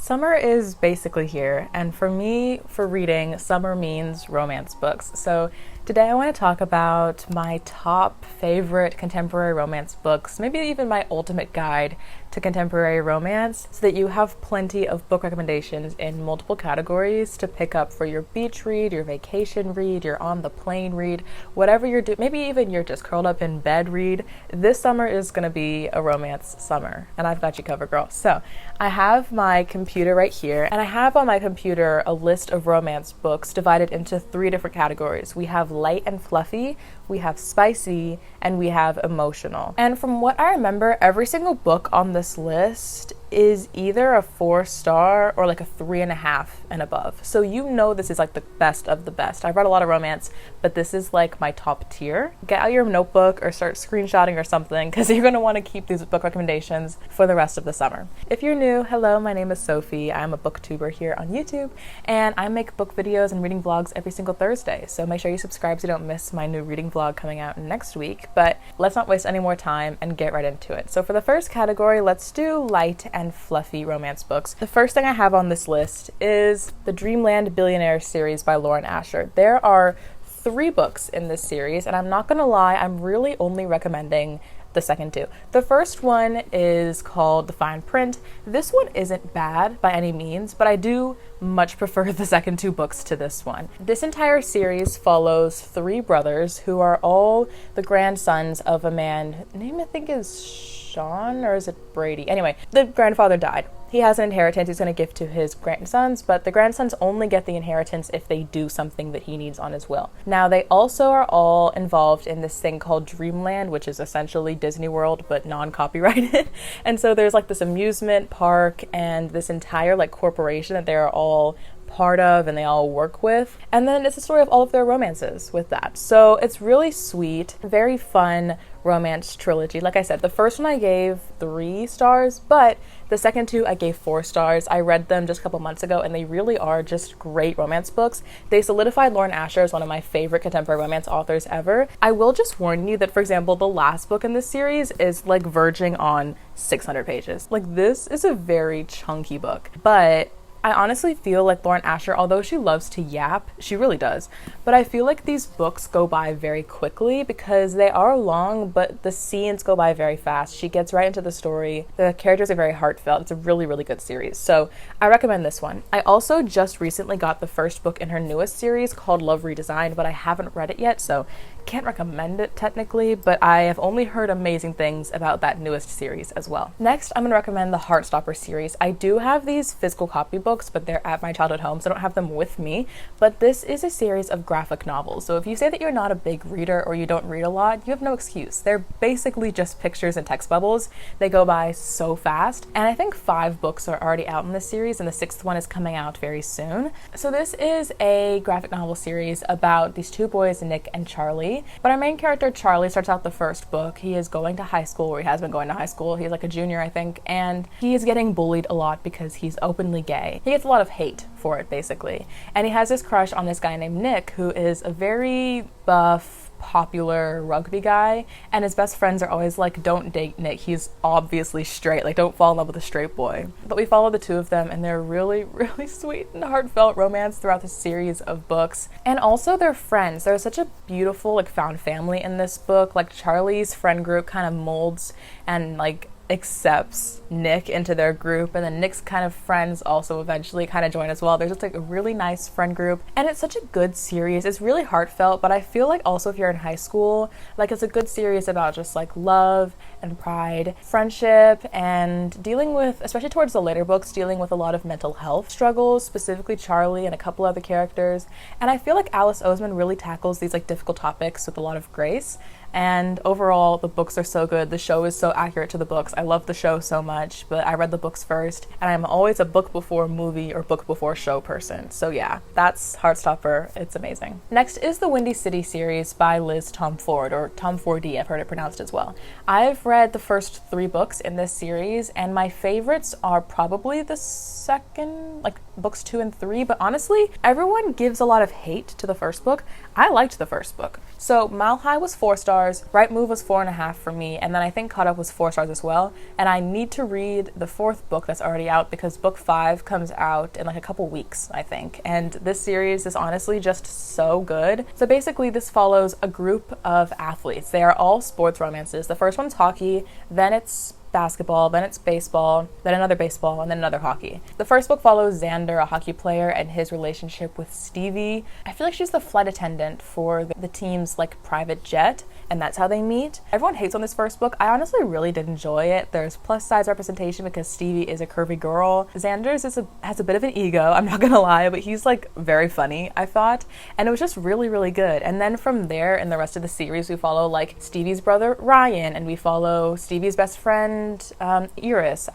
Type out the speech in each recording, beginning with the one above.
Summer is basically here, and for me, for reading, summer means romance books. So today I want to talk about my top favorite contemporary romance books, maybe even my ultimate guide to contemporary romance, so that you have plenty of book recommendations in multiple categories to pick up for your beach read, your vacation read, your on the plane read, whatever you're doing, maybe even you're just curled up in bed read. This summer is going to be a romance summer, and I've got you covered, girl. So I have my computer right here, and I have on my computer a list of romance books divided into 3 different categories. We have light and fluffy, we have spicy, and we have emotional. And from what I remember, every single book on this list is either a 4-star or like a 3.5 and above. So you know this is like the best of the best. I've read a lot of romance, but this is like my top tier. Get out your notebook or start screenshotting or something, because you're going to want to keep these book recommendations for the rest of the summer. If you're new, hello, my name is Sophie. I'm a booktuber here on YouTube, and I make book videos and reading vlogs every single Thursday. So make sure you subscribe so you don't miss my new reading vlog coming out next week. But let's not waste any more time and get right into it. So for the first category, let's do light and fluffy romance books. The first thing I have on this list is the Dreamland Billionaire series by Lauren Asher. There are 3 books in this series, and I'm not gonna lie, I'm really only recommending the second 2. The first one is called The Fine Print. This one isn't bad by any means, but I do much prefer the second 2 books to this one. This entire series follows 3 brothers who are all the grandsons of a man, name I think is Sean, or is it Brady? Anyway, the grandfather died. He has an inheritance he's going to give to his grandsons, but the grandsons only get the inheritance if they do something that he needs on his will. Now, they also are all involved in this thing called Dreamland, which is essentially Disney World, but non-copyrighted. And so there's like this amusement park and this entire like corporation that they're all part of and they all work with. And then it's the story of all of their romances with that. So it's really sweet, very fun romance trilogy. Like I said, the first one I gave 3 stars, but the second 2 I gave 4 stars. I read them just a couple months ago, and they really are just great romance books. They solidified Lauren Asher as one of my favorite contemporary romance authors ever. I will just warn you that, for example, the last book in this series is like verging on 600 pages. Like, this is a very chunky book, but I honestly feel like Lauren Asher, although she loves to yap, she really does, but I feel like these books go by very quickly because they are long, but the scenes go by very fast. She gets right into the story. The characters are very heartfelt. It's a really, really good series. So I recommend this one. I also just recently got the first book in her newest series called Love Redesigned, but I haven't read it yet, so can't recommend it technically, but I have only heard amazing things about that newest series as well. Next, I'm going to recommend the Heartstopper series. I do have these physical copybooks, but they're at my childhood home, so I don't have them with me. But this is a series of graphic novels. So if you say that you're not a big reader or you don't read a lot, you have no excuse. They're basically just pictures and text bubbles. They go by so fast. And I think 5 books are already out in this series, and the 6th one is coming out very soon. So this is a graphic novel series about these 2 boys, Nick and Charlie. But our main character, Charlie, starts out the first book. He is going to high school, or he has been going to high school. He's like a junior, I think, and he is getting bullied a lot because he's openly gay. He gets a lot of hate for it, basically. And he has this crush on this guy named Nick, who is a very buff, popular rugby guy, and his best friends are always like, don't date Nick, he's obviously straight, like don't fall in love with a straight boy. But we follow the 2 of them, and they're really, really sweet and heartfelt romance throughout this series of books. And also they're friends. There's such a beautiful like found family in this book. Like, Charlie's friend group kind of molds and like accepts Nick into their group, and then Nick's kind of friends also eventually kind of join as well. There's just like a really nice friend group, and it's such a good series. It's really heartfelt, but I feel like also if you're in high school, like it's a good series about just like love and pride, friendship, and dealing with, especially towards the later books, dealing with a lot of mental health struggles, specifically Charlie and a couple other characters. And I feel like Alice Oseman really tackles these like difficult topics with a lot of grace. And overall, the books are so good. The show is so accurate to the books. I love the show so much, but I read the books first, and I'm always a book before movie or book before show person. So yeah, that's Heartstopper. It's amazing. Next is the Windy City series by Liz Tomforde, or Tomfordy, I've heard it pronounced as well. I've read the first 3 books in this series, and my favorites are probably the second, like books 2 and 3, but honestly, everyone gives a lot of hate to the first book. I liked the first book. So Mile High was 4 stars, stars. Right Move was 4.5 for me, and then I think Caught Up was 4 stars as well. And I need to read the 4th book that's already out because book 5 comes out in like a couple weeks, I think. And this series is honestly just so good. So basically this follows a group of athletes. They are all sports romances. The first one's hockey, then it's basketball, then it's baseball, then another baseball, and then another hockey. The first book follows Xander, a hockey player, and his relationship with Stevie. I feel like she's the flight attendant for the team's like private jet, and that's how they meet. Everyone hates on this first book. I honestly really did enjoy it. There's plus size representation because Stevie is a curvy girl. Xander's has a bit of an ego, I'm not gonna lie, but he's like very funny, I thought, and it was just really, really good. And then from there, in the rest of the series, we follow like Stevie's brother Ryan, and we follow Stevie's best friend Iris,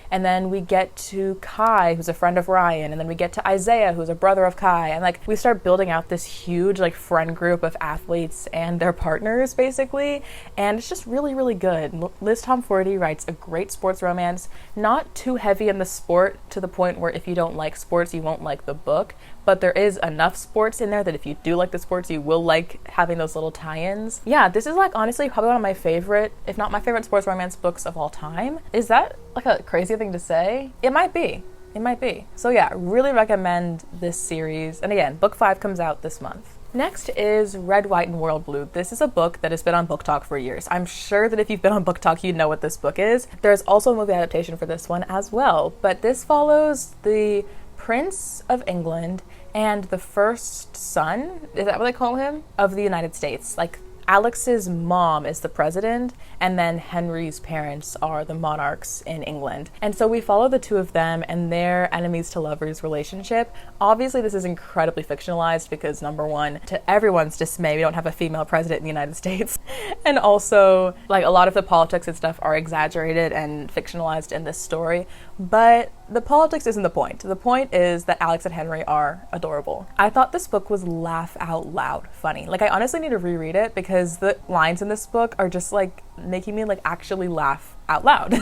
and then we get to Kai, who's a friend of Ryan, and then we get to Isaiah, who's a brother of Kai, and like we start building out this huge like friend group of athletes and their partners basically, and it's just really, really good. Liz Tomforty writes a great sports romance, not too heavy in the sport to the point where if you don't like sports you won't like the book, but there is enough sports in there that if you do like the sports you will like having those little tie-ins. Yeah, this is like honestly probably one of my favorite, if not my favorite, sports romance books of all time. Is that like a crazy thing to say? It might be. So yeah, really recommend this series. And again, book 5 comes out this month. Next is Red, White, and Royal Blue. This is a book that has been on BookTok for years. I'm sure that if you've been on BookTok, you know what this book is. There's also a movie adaptation for this one as well, but this follows the Prince of England and the first son, is that what they call him, of the United States. Like Alex's mom is the president, and then Henry's parents are the monarchs in England. And so we follow the two of them and their enemies to lovers relationship. Obviously, this is incredibly fictionalized because, number one, to everyone's dismay, we don't have a female president in the United States. And also, like, a lot of the politics and stuff are exaggerated and fictionalized in this story. But the politics isn't the point. The point is that Alex and Henry are adorable. I thought this book was laugh out loud funny. Like, I honestly need to reread it because the lines in this book are just like making me like actually laugh out loud.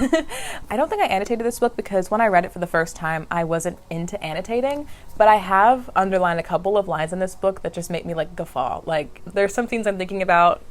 I don't think I annotated this book because when I read it for the first time, I wasn't into annotating, but I have underlined a couple of lines in this book that just make me like guffaw. Like, there's some things I'm thinking about.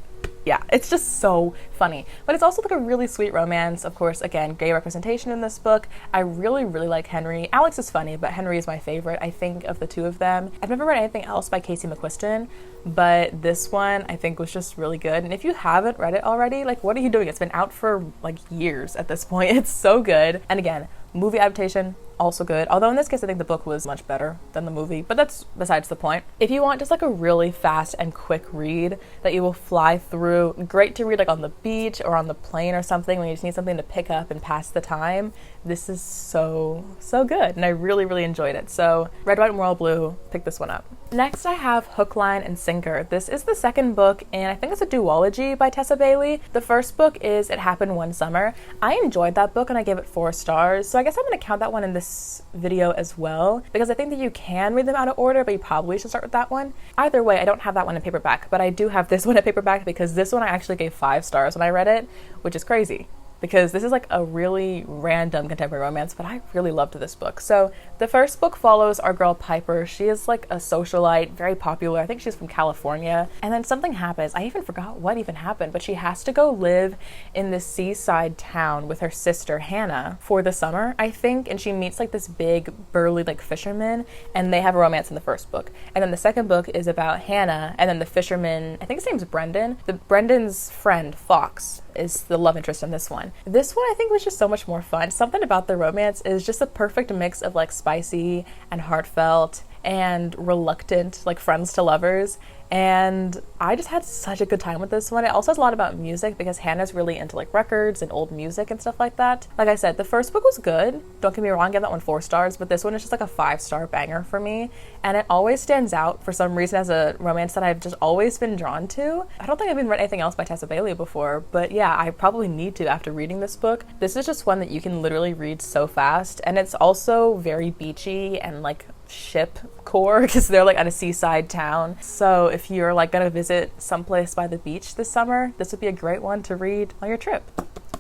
Yeah, it's just so funny. But it's also like a really sweet romance. Of course, again, gay representation in this book. I really, really like Henry. Alex is funny, but Henry is my favorite, I think, of the two of them. I've never read anything else by Casey McQuiston, but this one I think was just really good. And if you haven't read it already, like, what are you doing? It's been out for like years at this point. It's so good. And again, movie adaptation, also good. Although in this case, I think the book was much better than the movie, but that's besides the point. If you want just like a really fast and quick read that you will fly through, great to read like on the beach or on the plane or something when you just need something to pick up and pass the time, this is so good. And I really, really enjoyed it. So Red, White, and Royal Blue, pick this one up. Next I have Hook, Line, and Sinker. This is the second book, and I think it's a duology by Tessa Bailey. The first book is It Happened One Summer. I enjoyed that book and I gave it 4 stars, so I guess I'm going to count that one in this video as well, because I think that you can read them out of order, but you probably should start with that one. Either way, I don't have that one in paperback, but I do have this one in paperback because this one I actually gave 5 stars when I read it, which is crazy, because this is like a really random contemporary romance, but I really loved this book. So the first book follows our girl Piper. She is like a socialite, very popular. I think she's from California. And then something happens. I even forgot what even happened, but she has to go live in this seaside town with her sister Hannah for the summer, I think. And she meets like this big burly like fisherman, and they have a romance in the first book. And then the second book is about Hannah, and then the fisherman, I think his name's Brendan. Brendan's friend Fox is the love interest in this one. This one I think was just so much more fun. Something about the romance is just a perfect mix of like spicy and heartfelt and reluctant, like friends to lovers. And I just had such a good time with this one. It also has a lot about music because Hannah's really into like records and old music and stuff like that. Like I said, the first book was good. Don't get me wrong, I gave that one 4 stars, but this one is just like a 5-star banger for me. And it always stands out for some reason as a romance that I've just always been drawn to. I don't think I've even read anything else by Tessa Bailey before, but yeah, I probably need to after reading this book. This is just one that you can literally read so fast. And it's also very beachy and like ship core because they're like at a seaside town. So if you're like gonna visit someplace by the beach this summer, this would be a great one to read on your trip.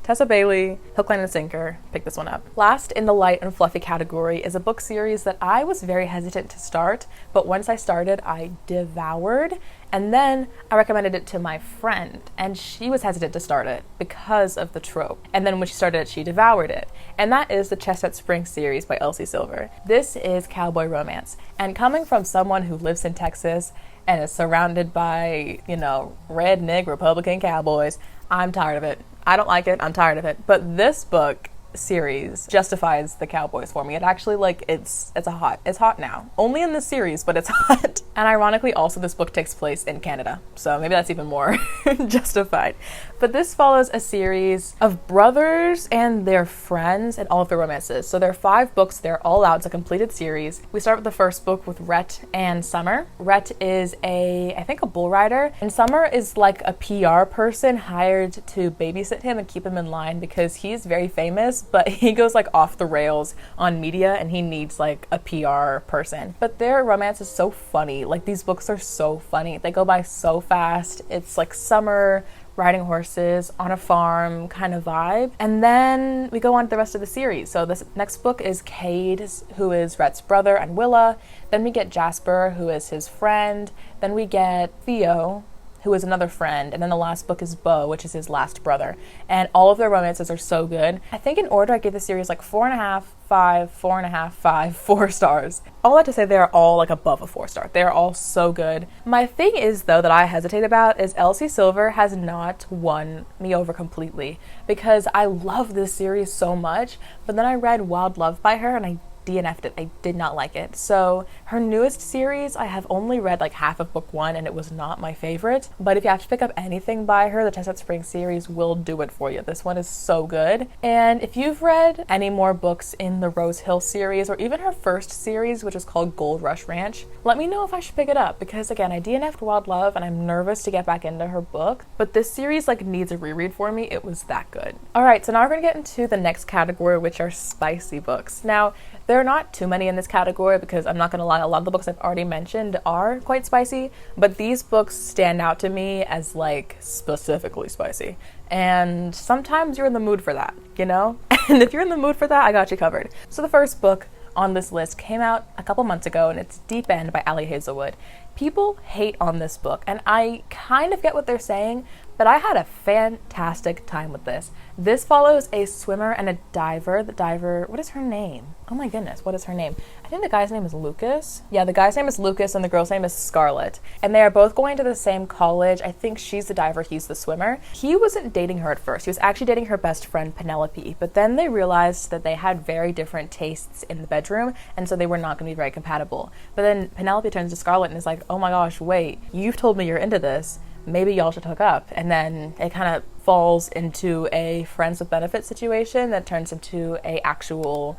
Tessa Bailey, hook, line, and sinker, pick this one up. Last in the light and fluffy category is a book series that I was very hesitant to start, but once I started, I devoured. And then I recommended it to my friend, and she was hesitant to start it because of the trope. And then when she started it, she devoured it. And that is the Chestnut Springs series by Elsie Silver. This is cowboy romance. And coming from someone who lives in Texas and is surrounded by, redneck Republican cowboys, I'm tired of it. I don't like it. I'm tired of it. But this book series justifies the cowboys for me. It actually, it's hot now. Only in this series, but it's hot. And ironically, also this book takes place in Canada, so maybe that's even more justified. But this follows a series of brothers and their friends and all of their romances. So there are 5 books. They're all out. It's a completed series. We start with the first book with Rhett and Summer. Rhett is I think a bull rider, and Summer is like a PR person hired to babysit him and keep him in line because he's very famous, but he goes off the rails on media and he needs a PR person. But their romance is so funny. These books are so funny. They go by so fast. It's summer, riding horses on a farm kind of vibe. And then we go on to the rest of the series. So this next book is Cade, who is Rhett's brother, and Willa. Then we get Jasper, who is his friend. Then we get Theo, who is another friend, and then the last book is Beau, which is his last brother. And all of their romances are so good. I think in order I gave the series 4.5, 5, 4.5, 5, 4 stars. All that to say, they are all above a 4-star. They are all so good. My thing is, though, that I hesitate about is Elsie Silver has not won me over completely, because I love this series so much, but then I read Wild Love by her and I DNF'd it. I did not like it. So her newest series, I have only read half of book 1 and it was not my favorite. But if you have to pick up anything by her, the Chestnut Springs series will do it for you. This one is so good. And if you've read any more books in the Rose Hill series or even her first series, which is called Gold Rush Ranch, let me know if I should pick it up, because again, I DNF'd Wild Love and I'm nervous to get back into her book. But this series needs a reread for me. It was that good. Alright, so now we're going to get into the next category, which are spicy books. Now, there are not too many in this category because I'm not going to lie, a lot of the books I've already mentioned are quite spicy, but these books stand out to me as specifically spicy. And sometimes you're in the mood for that, And if you're in the mood for that, I got you covered. So the first book on this list came out a couple months ago, and it's Deep End by Ali Hazelwood. People hate on this book, and I kind of get what they're saying, but I had a fantastic time with this. This follows a swimmer and a diver. The diver, what is her name? Oh my goodness, what is her name? I think the guy's name is Lucas. Yeah, the guy's name is Lucas and the girl's name is Scarlett. And they are both going to the same college. I think she's the diver, he's the swimmer. He wasn't dating her at first. He was actually dating her best friend, Penelope. But then they realized that they had very different tastes in the bedroom, and so they were not going to be very compatible. But then Penelope turns to Scarlett and is like, oh my gosh, wait, you've told me you're into this. Maybe y'all should hook up. And then it kind of falls into a friends with benefits situation that turns into a actual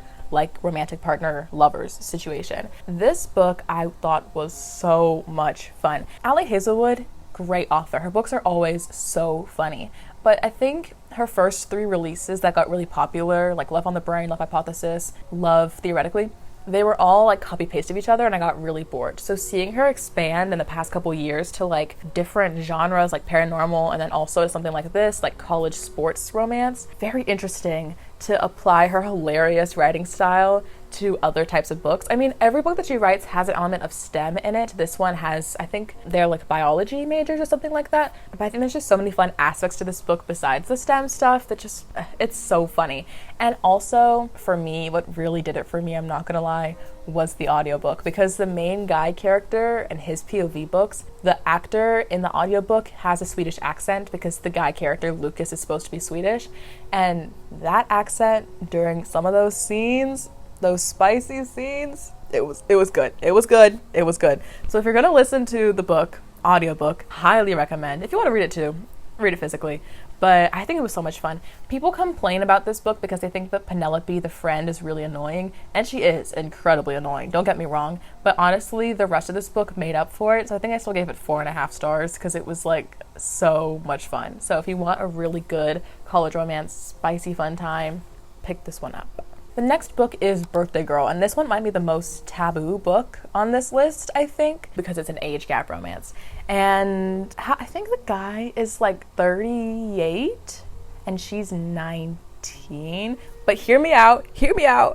romantic partner lovers situation. This book I thought was so much fun. Ali Hazelwood, great author. Her books are always so funny. But I think her first 3 releases that got really popular, Love on the Brain, Love Hypothesis, Love Theoretically, they were all copy-paste of each other, and I got really bored. So seeing her expand in the past couple years to different genres paranormal, and then also to something like this, college sports romance, very interesting to apply her hilarious writing style to other types of books. I mean, every book that she writes has an element of STEM in it. This one has, I think they're biology majors or something like that. But I think there's just so many fun aspects to this book besides the STEM stuff that just, it's so funny. And also, for me, what really did it for me, I'm not gonna lie, was the audiobook, because the main guy character in his POV books, the actor in the audiobook has a Swedish accent because the guy character, Lucas, is supposed to be Swedish. And that accent during some of those scenes, those spicy scenes, it was good. It was good. It was good. So if you're going to listen to the book, audiobook, highly recommend. If you want to read it too, read it physically. But I think it was so much fun. People complain about this book because they think that Penelope, the friend, is really annoying. And she is incredibly annoying. Don't get me wrong. But honestly, the rest of this book made up for it. So I think I still gave it 4.5 stars because it was so much fun. So if you want a really good college romance, spicy fun time, pick this one up. The next book is Birthday Girl, and this one might be the most taboo book on this list, I think, because it's an age gap romance. And I think the guy is 38, and she's 19. But hear me out,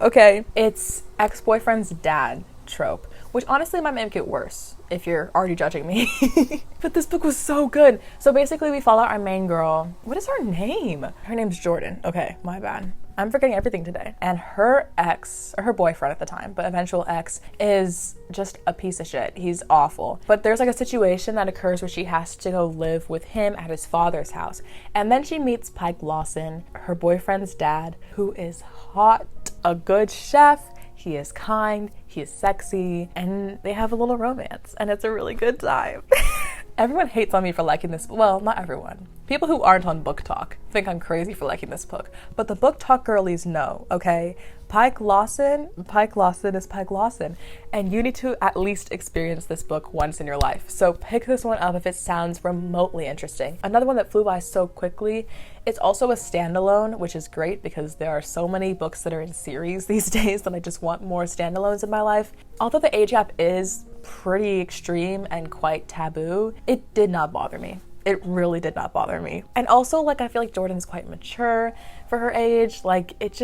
okay? It's ex-boyfriend's dad trope, which honestly might make it worse if you're already judging me. But this book was so good. So basically we follow our main girl. What is her name? Her name's Jordan. Okay, my bad. I'm forgetting everything today. And her ex, or her boyfriend at the time, but eventual ex, is just a piece of shit. He's awful. But there's like a situation that occurs where she has to go live with him at his father's house. And then she meets Pike Lawson, her boyfriend's dad, who is hot, a good chef. He is kind, he is sexy, and they have a little romance, and it's a really good time. Everyone hates on me for liking this. Well, not everyone. People who aren't on booktok think I'm crazy for liking this book, but the booktok girlies know, okay? Pike Lawson is Pike Lawson, and you need to at least experience this book once in your life. So pick this one up if it sounds remotely interesting. Another one that flew by so quickly, it's also a standalone, which is great because there are so many books that are in series these days that I just want more standalones in my life. Although the age gap is pretty extreme and quite taboo, it did not bother me. It really did not bother me. And also, like, I feel like Jordan's quite mature for her age. Like, it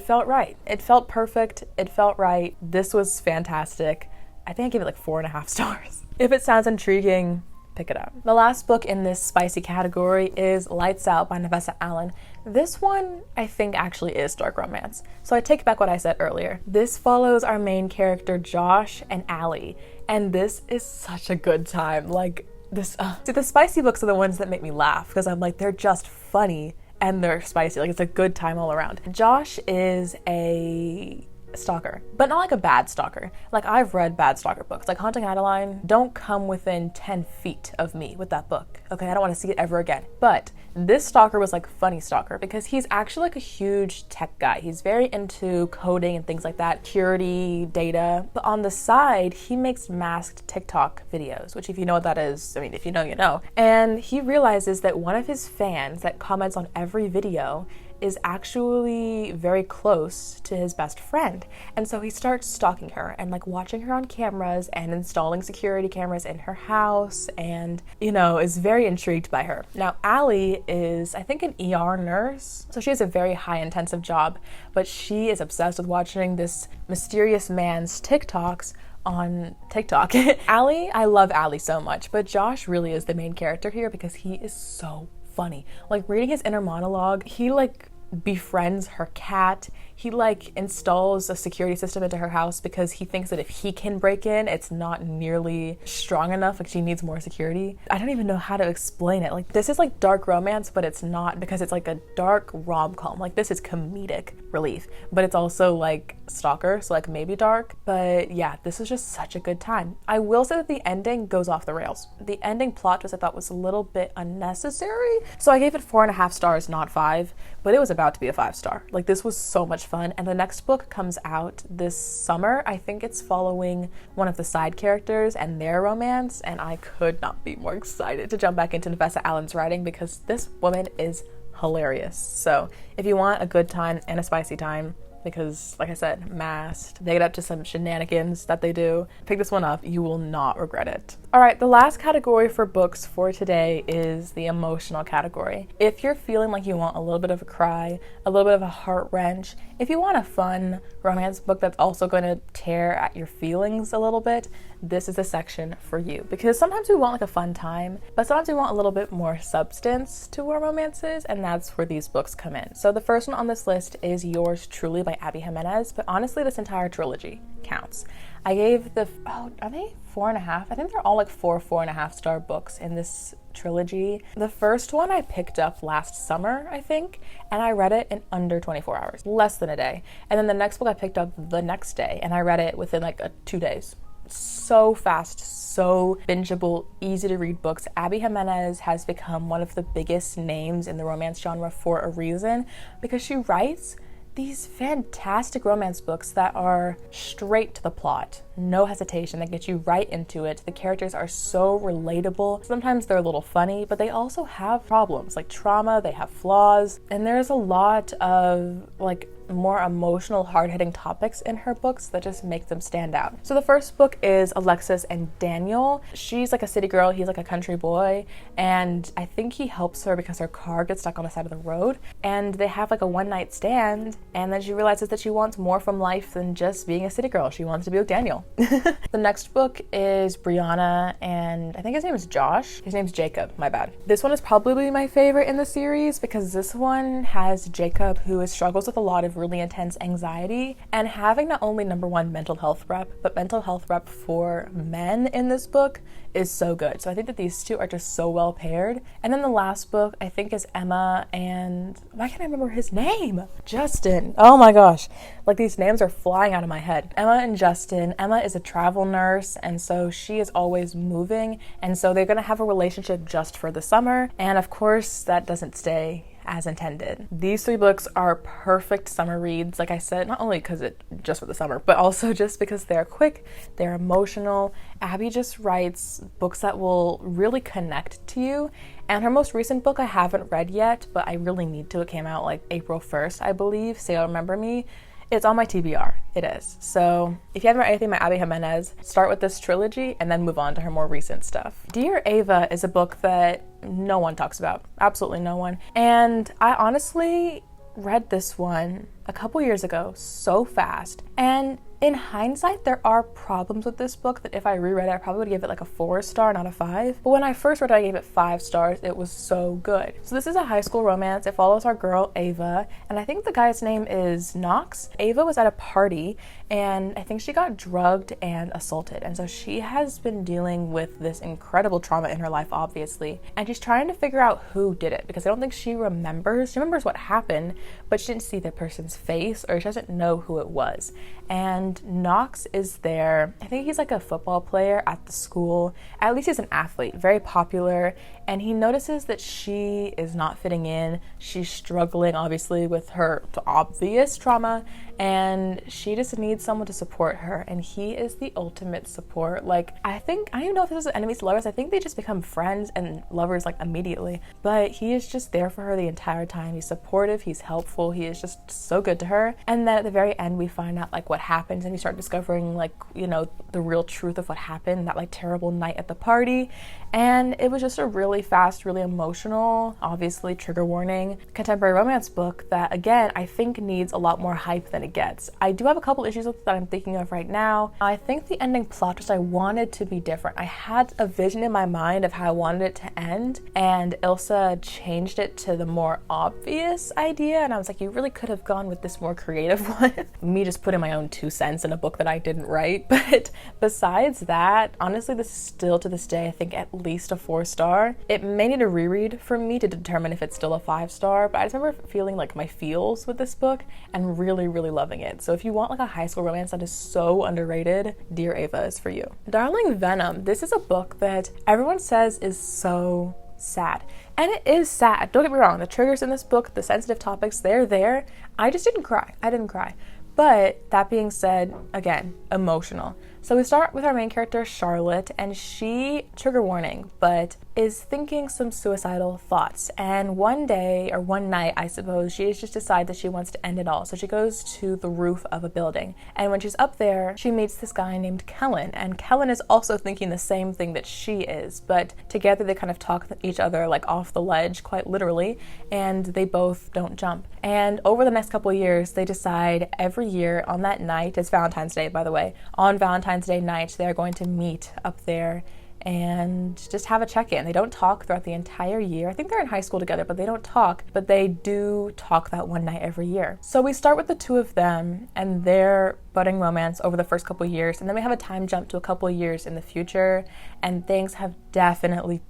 felt right. It felt perfect. It felt right. This was fantastic. I think I gave it like 4.5 stars. If it sounds intriguing, pick it up. The last book in this spicy category is Lights Out by Navessa Allen. This one, I think, actually is dark romance. So I take back what I said earlier. This follows our main character, Josh and Allie. And this is such a good time. Like, See, the spicy books are the ones that make me laugh because I'm like, they're just funny and they're spicy. Like, it's a good time all around. Josh is a stalker, but not like a bad stalker. Like, I've read bad stalker books. Like Haunting Adeline, don't come within 10 feet of me with that book. Okay, I don't want to see it ever again. But this stalker was like funny stalker because he's actually like a huge tech guy. He's very into coding and things like that, security, data. But on the side, he makes masked TikTok videos, which if you know what that is, I mean, if you know, you know. And he realizes that one of his fans that comments on every video is actually very close to his best friend. And so he starts stalking her and like watching her on cameras and installing security cameras in her house and, you know, is very intrigued by her. Now, Allie is, I think, an ER nurse. So she has a very high intensive job, but she is obsessed with watching this mysterious man's TikToks on TikTok. Allie, I love Allie so much, but Josh really is the main character here because he is so funny. Like, reading his inner monologue, he like befriends her cat. He like installs a security system into her house because he thinks that if he can break in, it's not nearly strong enough. Like, she needs more security. I don't even know how to explain it. Like, this is like dark romance, but it's not because it's like a dark rom-com. Like, this is comedic relief, but it's also like stalker, so like maybe dark. But yeah, this was just such a good time. I will say that the ending goes off the rails. The ending plot twist I thought was a little bit unnecessary. So I gave it 4.5 stars, not 5, but it was about to be a 5-star. Like, this was so much fun. And the next book comes out this summer. I think it's following one of the side characters and their romance, and I could not be more excited to jump back into Navessa Allen's writing because this woman is hilarious. So if you want a good time and a spicy time, because like I said, masked, they get up to some shenanigans that they do, pick this one up. You will not regret it. All right, the last category for books for today is the emotional category. If you're feeling like you want a little bit of a cry, a little bit of a heart wrench, if you want a fun romance book that's also going to tear at your feelings a little bit, this is a section for you. Because sometimes we want like a fun time, but sometimes we want a little bit more substance to our romances, and that's where these books come in. So the first one on this list is Yours Truly by Abby Jimenez, but honestly this entire trilogy counts. I gave are they 4.5? I think they're all like 4.5 star books in this trilogy. The first one I picked up last summer, I think, and I read it in under 24 hours, less than a day. And then the next book I picked up the next day, and I read it within like 2 days. So fast, so bingeable, easy to read books. Abby Jimenez has become one of the biggest names in the romance genre for a reason, because she writes these fantastic romance books that are straight to the plot, no hesitation, that get you right into it. The characters are so relatable. Sometimes they're a little funny, but they also have problems like trauma, they have flaws, and there's a lot of like more emotional, hard-hitting topics in her books that just make them stand out. So the first book is Alexis and Daniel. She's like a city girl, he's like a country boy, and I think he helps her because her car gets stuck on the side of the road, and they have like a one-night stand, and then she realizes that she wants more from life than just being a city girl. She wants to be with Daniel. The next book is Brianna, and I think his name is Josh. His name's Jacob, my bad. This one is probably my favorite in the series because this one has Jacob, who struggles with a lot of really intense anxiety, and having not only number one mental health rep, but mental health rep for men in this book is so good. So I think that these two are just so well paired. And then the last book I think is Emma and why can't I remember his name? Justin. Oh my gosh. Like these names are flying out of my head. Emma and Justin. Emma is a travel nurse, and so she is always moving, and so they're gonna have a relationship just for the summer, and of course that doesn't stay as intended. These three books are perfect summer reads, like I said, not only because it's just for the summer, but also just because they're quick, they're emotional. Abby just writes books that will really connect to you. And her most recent book I haven't read yet, but I really need to. It came out like April 1st, I believe, Say You'll Remember Me. It's on my TBR, it is. So if you haven't read anything by Abby Jimenez, start with this trilogy and then move on to her more recent stuff. Dear Ava is a book that no one talks about, absolutely no one. And I honestly read this one a couple years ago so fast. And in hindsight, there are problems with this book that if I reread it, I probably would give it like a 4-star, not a 5. But when I first read it, I gave it 5 stars. It was so good. So this is a high school romance. It follows our girl, Ava, and I think the guy's name is Knox. Ava was at a party, and I think she got drugged and assaulted. And so she has been dealing with this incredible trauma in her life, obviously. And she's trying to figure out who did it, because I don't think she remembers. She remembers what happened, but she didn't see the person's face, or she doesn't know who it was. And Knox is there. I think he's like a football player at the school. At least he's an athlete, very popular. And he notices that she is not fitting in. She's struggling, obviously, with her obvious trauma. And she just needs someone to support her. And he is the ultimate support. Like, I don't even know if this is enemies to lovers. I think they just become friends and lovers like immediately. But he is just there for her the entire time. He's supportive, he's helpful, he is just so good to her. And then at the very end, we find out like what happens, and we start discovering like, you know, the real truth of what happened that like terrible night at the party. And it was just a really fast, really emotional, obviously trigger warning, contemporary romance book that, again, I think needs a lot more hype than it gets. I do have a couple issues with it that I'm thinking of right now. I think the ending plot twist I wanted to be different. I had a vision in my mind of how I wanted it to end, and Ilsa changed it to the more obvious idea, and I was like, you really could have gone with this more creative one. Me just putting my own 2 cents in a book that I didn't write. But besides that, honestly, this is still to this day, I think, at least a 4-star. It may need a reread for me to determine if it's still a 5-star, but I just remember feeling like my feels with this book and really, really loving it. So if you want like a high school romance that is so underrated, Dear Ava is for you. Darling Venom, this is a book that everyone says is so sad. And it is sad. Don't get me wrong, the triggers in this book, the sensitive topics, they're there. I just didn't cry. I didn't cry. But that being said, again, emotional. So we start with our main character, Charlotte, and she, trigger warning, but is thinking some suicidal thoughts. And one day, or one night, I suppose, she just decides that she wants to end it all. So she goes to the roof of a building. And when she's up there, she meets this guy named Kellen. And Kellen is also thinking the same thing that she is. But together they kind of talk each other like off the ledge, quite literally, and they both don't jump. And over the next couple of years, they decide every year on that night, it's Valentine's Day, by the way, on Valentine's Day night, they're going to meet up there and just have a check-in. They don't talk throughout the entire year. I think they're in high school together, but they don't talk, but they do talk that one night every year. So we start with the two of them and their budding romance over the first couple years, and then we have a time jump to a couple years in the future, and things have definitely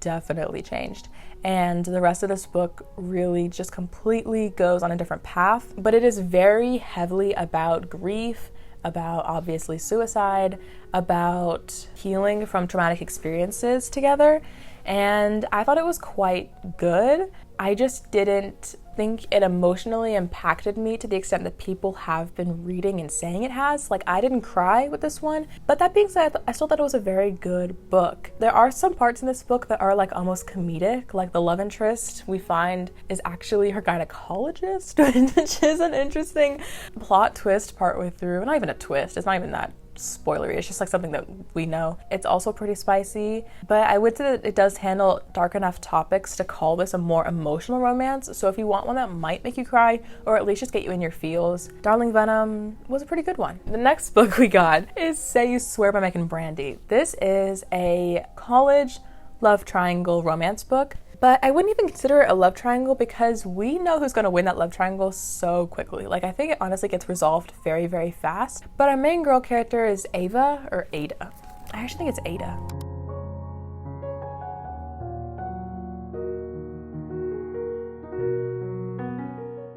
changed. And the rest of this book really just completely goes on a different path, but it is very heavily about grief, about obviously suicide, about healing from traumatic experiences together, and I thought it was quite good. I just didn't think it emotionally impacted me to the extent that people have been reading and saying it has. Like, I didn't cry with this one, but that being said, I still thought it was a very good book. There are some parts in this book that are like almost comedic, like the love interest we find is actually her gynecologist, which is an interesting plot twist partway through. Not even a twist, it's not even that spoilery, it's just like something that we know. It's also pretty spicy, but I would say that it does handle dark enough topics to call this a more emotional romance. So if you want one that might make you cry or at least just get you in your feels, Darling Venom was a pretty good one. The next book we got is Say You Swear by Megan Brandy. This is a college love triangle romance book. But I wouldn't even consider it a love triangle because we know who's going to win that love triangle so quickly. Like, I think it honestly gets resolved very, very fast. But our main girl character is Ava, or Ada. I actually think it's Ada.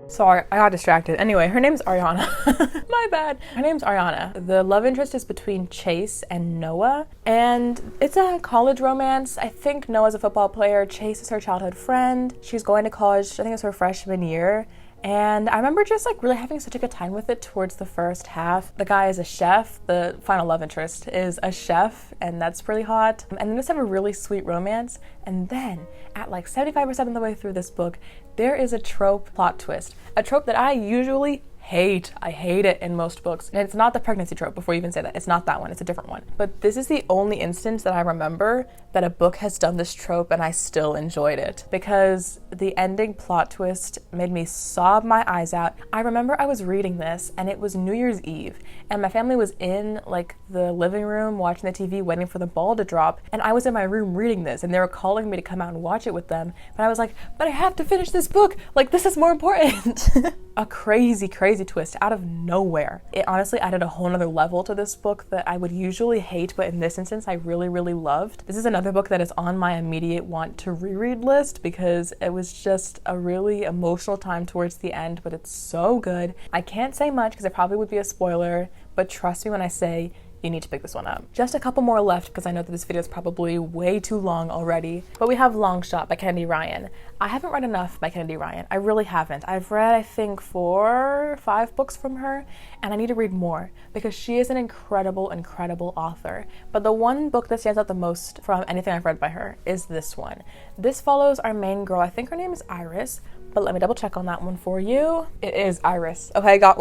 Sorry, I got distracted. Anyway, her name's Ariana. My bad. Her name's Ariana. The love interest is between Chase and Noah, and it's a college romance. I think Noah's a football player. Chase is her childhood friend. She's going to college, I think it's her freshman year. And I remember just like really having such a good time with it towards the first half. The guy is a chef. The final love interest is a chef, and that's really hot. And then just have a really sweet romance. And then at like 75% of the way through this book, there is a trope plot twist. A trope that I usually hate. I hate it in most books. And it's not the pregnancy trope, before you even say that. It's not that one. It's a different one. But this is the only instance that I remember that a book has done this trope and I still enjoyed it. Because the ending plot twist made me sob my eyes out. I remember I was reading this and it was New Year's Eve. And my family was in like the living room watching the TV waiting for the ball to drop. And I was in my room reading this and they were calling me to come out and watch it with them. But I was like, but I have to finish this book. Like, this is more important. A crazy twist out of nowhere. It honestly added a whole nother level to this book that I would usually hate, but in this instance I really loved. This is another book that is on my immediate want to reread list because it was just a really emotional time towards the end, but it's so good. I can't say much because it probably would be a spoiler, but trust me when I say you need to pick this one up. Just a couple more left because I know that this video is probably way too long already, but we have Long Shot by Kennedy Ryan. I haven't read enough by Kennedy Ryan. I really haven't. I've read, I think, 4 or 5 books from her, and I need to read more because she is an incredible author. But the one book that stands out the most from anything I've read by her is this one. This follows our main girl. I think her name is Iris, but let me double check on that one for you. It is Iris. Okay, I got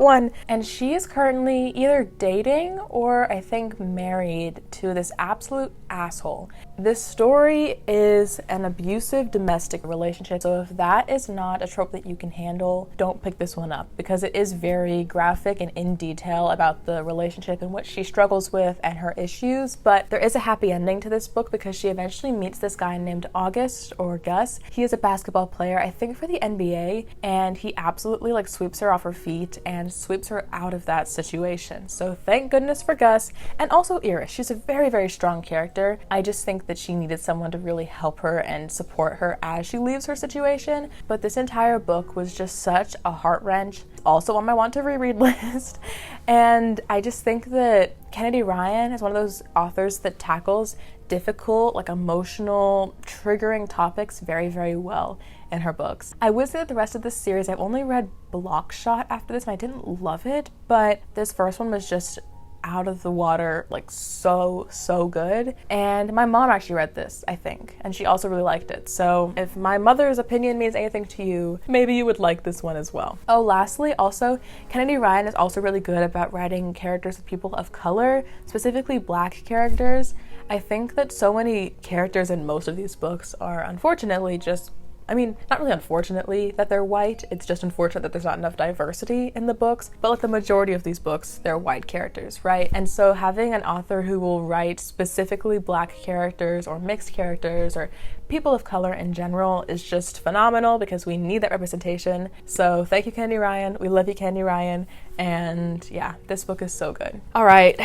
one. And she is currently either dating or I think married to this absolute asshole. This story is an abusive domestic relationship. So if that is not a trope that you can handle, don't pick this one up because it is very graphic and in detail about the relationship and what she struggles with and her issues. But there is a happy ending to this book because she eventually meets this guy named August or Gus. He is a basketball player, I think for the NBA, and he absolutely like sweeps her off her feet and sweeps her out of that situation. So thank goodness for Gus. And also Iris. She's a very strong character. I just think that she needed someone to really help her and support her as she leaves her situation. But this entire book was just such a heart wrench. Also on my want to reread list. And I just think that Kennedy Ryan is one of those authors that tackles difficult, like emotional, triggering topics very well in her books. I would say that the rest of this series, I've only read Block Shot after this and I didn't love it, but this first one was just out of the water, like so good. And my mom actually read this, I think, and she also really liked it. So if my mother's opinion means anything to you, maybe you would like this one as well. Oh, lastly, also, Kennedy Ryan is also really good about writing characters with people of color, specifically Black characters. I think that so many characters in most of these books are unfortunately just, I mean, not really unfortunately that they're white, it's just unfortunate that there's not enough diversity in the books, but like the majority of these books, they're white characters, right? And so having an author who will write specifically Black characters or mixed characters or people of color in general is just phenomenal because we need that representation. So thank you, Kennedy Ryan. We love you, Kennedy Ryan. And yeah, this book is so good. All right,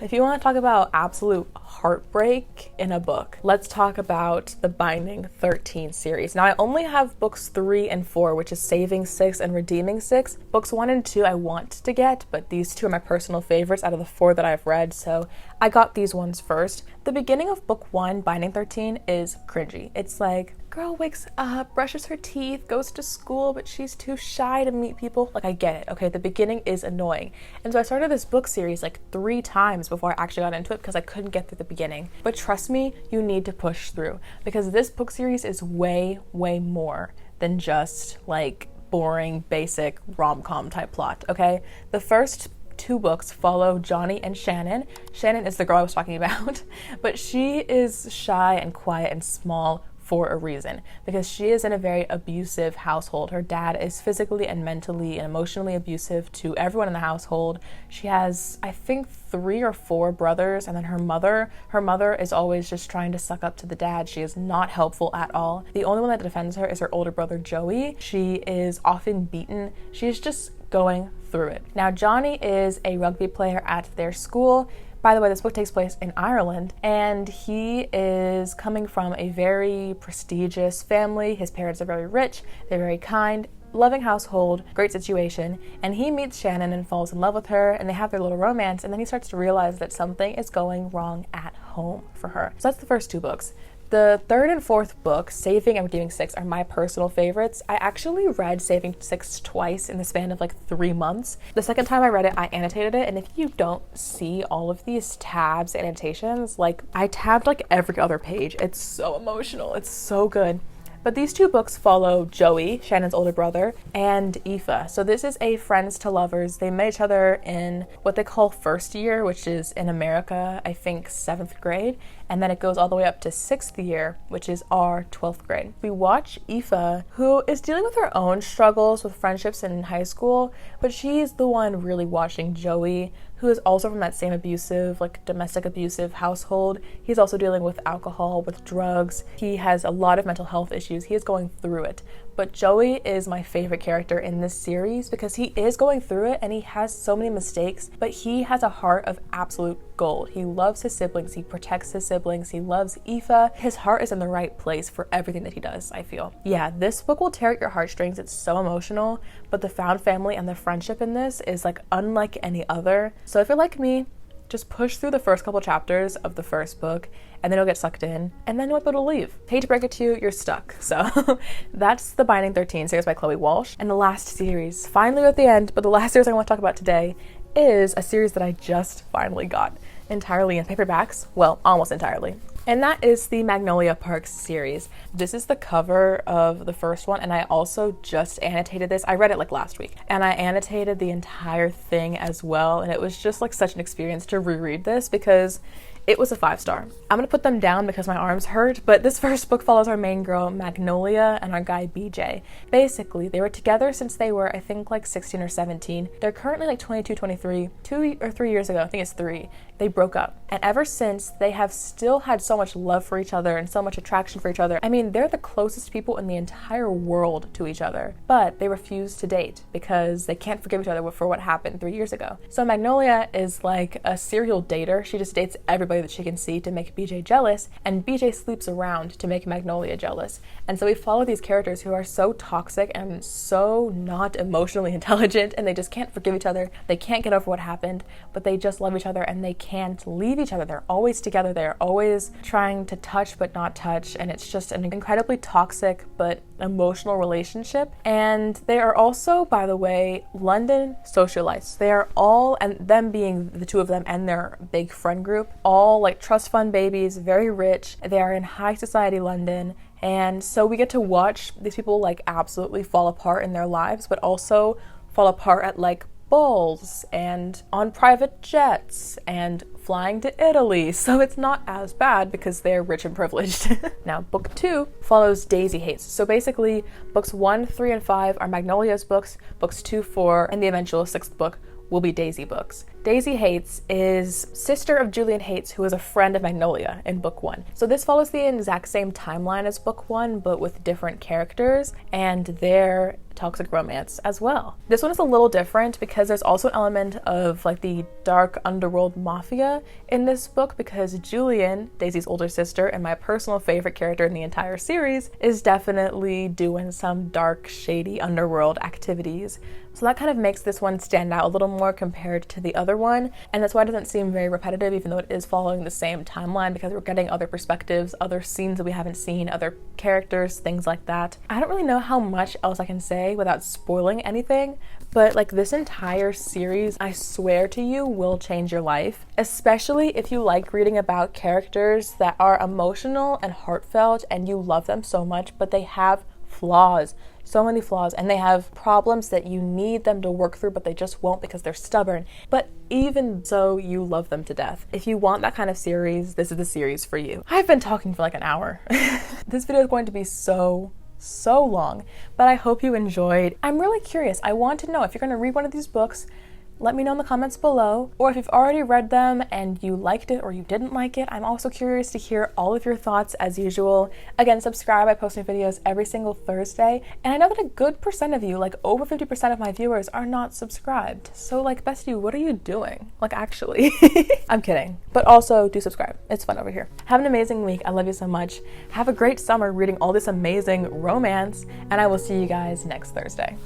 if you want to talk about absolute heartbreak in a book. Let's talk about the Binding 13 series. Now, I only have books 3 and 4, which is Saving 6 and Redeeming 6. Books 1 and 2 I want to get, but these 2 are my personal favorites out of the 4 that I've read, so I got these ones first. The beginning of book 1, Binding 13, is cringy. It's like, girl wakes up, brushes her teeth, goes to school, but she's too shy to meet people. Like, I get it, okay? The beginning is annoying. And so I started this book series like 3 times before I actually got into it because I couldn't get through the beginning. But trust me, you need to push through because this book series is way, way more than just like boring, basic rom-com type plot, okay? The first 2 books follow Johnny and Shannon. Shannon is the girl I was talking about, but she is shy and quiet and small for a reason, because she is in a very abusive household. Her dad is physically and mentally and emotionally abusive to everyone in the household. She has, I think, 3 or 4 brothers, and then her mother is always just trying to suck up to the dad. She is not helpful at all. The only one that defends her is her older brother, Joey. She is often beaten. She's just going through it. Now, Johnny is a rugby player at their school. By the way, this book takes place in Ireland, and he is coming from a very prestigious family. His parents are very rich, they're very kind, loving household, great situation, and he meets Shannon and falls in love with her, and they have their little romance, and then he starts to realize that something is going wrong at home for her. So that's the first 2 books. The 3rd and 4th book, Saving and Redeeming 6, are my personal favorites. I actually read Saving 6 twice in the span of like 3 months. The second time I read it, I annotated it, and if you don't see all of these tabs and annotations, like I tabbed like every other page. It's so emotional. It's so good. But these 2 books follow Joey, Shannon's older brother, and Aoife. So this is a friends to lovers. They met each other in what they call first year, which is in America, I think 7th grade. And then it goes all the way up to 6th year, which is our 12th grade. We watch Aoife, who is dealing with her own struggles with friendships in high school, but she's the one really watching Joey, who is also from that same abusive, like domestic abusive household. He's also dealing with alcohol, with drugs. He has a lot of mental health issues. He is going through it. But Joey is my favorite character in this series because he is going through it and he has so many mistakes, but he has a heart of absolute gold. He loves his siblings. He protects his siblings. He loves Aoife. His heart is in the right place for everything that he does, I feel. Yeah, this book will tear at your heartstrings. It's so emotional, but the found family and the friendship in this is like unlike any other. So if you're like me, just push through the first couple chapters of the first book and then you'll get sucked in and then you'll be able to leave. Hate to break it to you, you're stuck. So that's the Binding 13 series by Chloe Walsh. And the last series, finally at the end, but the last series I want to talk about today is a series that I just finally got entirely in paperbacks. Well, almost entirely. And that is the Magnolia Park series. This is the cover of the first one, and I also just annotated this. I read it like last week, and I annotated the entire thing as well, and it was just like such an experience to reread this because it was a 5-star. I'm gonna put them down because my arms hurt, but this first book follows our main girl, Magnolia, and our guy, BJ. Basically, they were together since they were, I think, like 16 or 17. They're currently like 22, 23. 2 or 3 years ago, I think it's 3, they broke up. And ever since, they have still had so much love for each other and so much attraction for each other. I mean, they're the closest people in the entire world to each other, but they refuse to date because they can't forgive each other for what happened 3 years ago. So Magnolia is like a serial dater. She just dates everybody that she can see to make BJ jealous, and BJ sleeps around to make Magnolia jealous. And so we follow these characters who are so toxic and so not emotionally intelligent, and they just can't forgive each other. They can't get over what happened, but they just love each other and they can't leave each other. They're always together. They're always trying to touch but not touch, and it's just an incredibly toxic but emotional relationship. And they are also, by the way, London socialites. They are all, and them being the 2 of them and their big friend group, all like trust fund babies, very rich. They are in high society London. And so we get to watch these people like absolutely fall apart in their lives, but also fall apart at like balls and on private jets and flying to Italy. So it's not as bad because they're rich and privileged. Now, book 2 follows Daisy Hates. So basically, books 1, 3, and 5 are Magnolia's books. Books 2, 4, and the eventual 6th book will be Daisy books. Daisy Hates is sister of Julian Hates, who is a friend of Magnolia in book 1. So this follows the exact same timeline as book 1, but with different characters, and their toxic romance as well. This one is a little different because there's also an element of like the dark underworld mafia in this book, because Julian, Daisy's older sister and my personal favorite character in the entire series, is definitely doing some dark, shady underworld activities. So that kind of makes this one stand out a little more compared to the other one, and that's why it doesn't seem very repetitive, even though it is following the same timeline, because we're getting other perspectives, other scenes that we haven't seen, other characters, things like that. I don't really know how much else I can say without spoiling anything, but like this entire series, I swear to you, will change your life, especially if you like reading about characters that are emotional and heartfelt and you love them so much, but they have flaws, so many flaws, and they have problems that you need them to work through, but they just won't because they're stubborn. But even so, you love them to death. If you want that kind of series, this is the series for you. I've been talking for like an hour. This video is going to be so long, but I hope you enjoyed. I'm really curious. I want to know if you're going to read one of these books. Let me know in the comments below, or if you've already read them and you liked it or you didn't like it. I'm also curious to hear all of your thoughts as usual. Again, subscribe. I post new videos every single Thursday, and I know that a good percent of you, like over 50% of my viewers, are not subscribed. So like, bestie, what are you doing? Like, actually. I'm kidding. But also do subscribe. It's fun over here. Have an amazing week. I love you so much. Have a great summer reading all this amazing romance, and I will see you guys next Thursday.